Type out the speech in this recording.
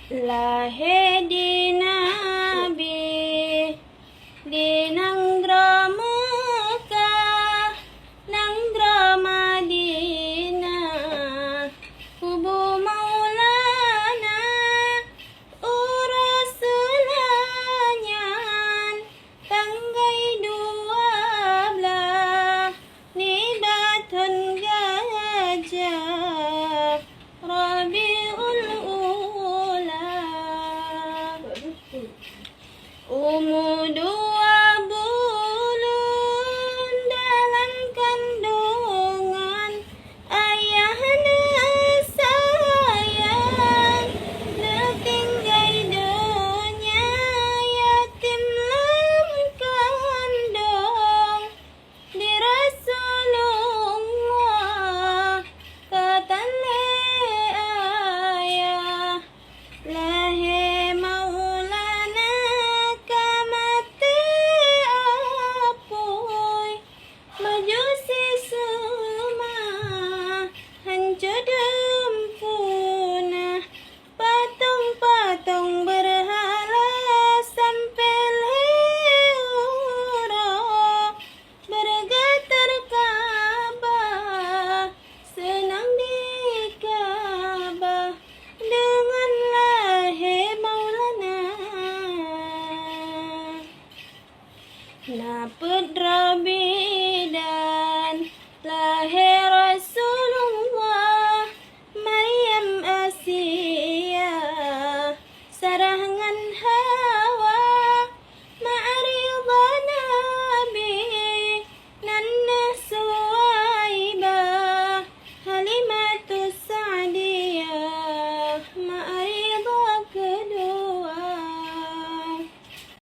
Lahir di Nabi di Nanggro Mekah, Nanggro Madinah, Kubu Maulana Rasulullah, tanggai 12 Nibatun gajah Rabiul Ula, umur 2 bulan dalam kandungan ayahnya sayang, tertinggal dunia yatim lam kandung di Rasulullah katanya ayah lahir Maulana kamati apoy majusi semua hancur dan punah, patung-patung berhala sampai leura bergetar Ka'bah, senang di Ka'bah dengan lahir Maulana. Naput Rabi dan lahir Rasulullah, Maryam Asia sarangan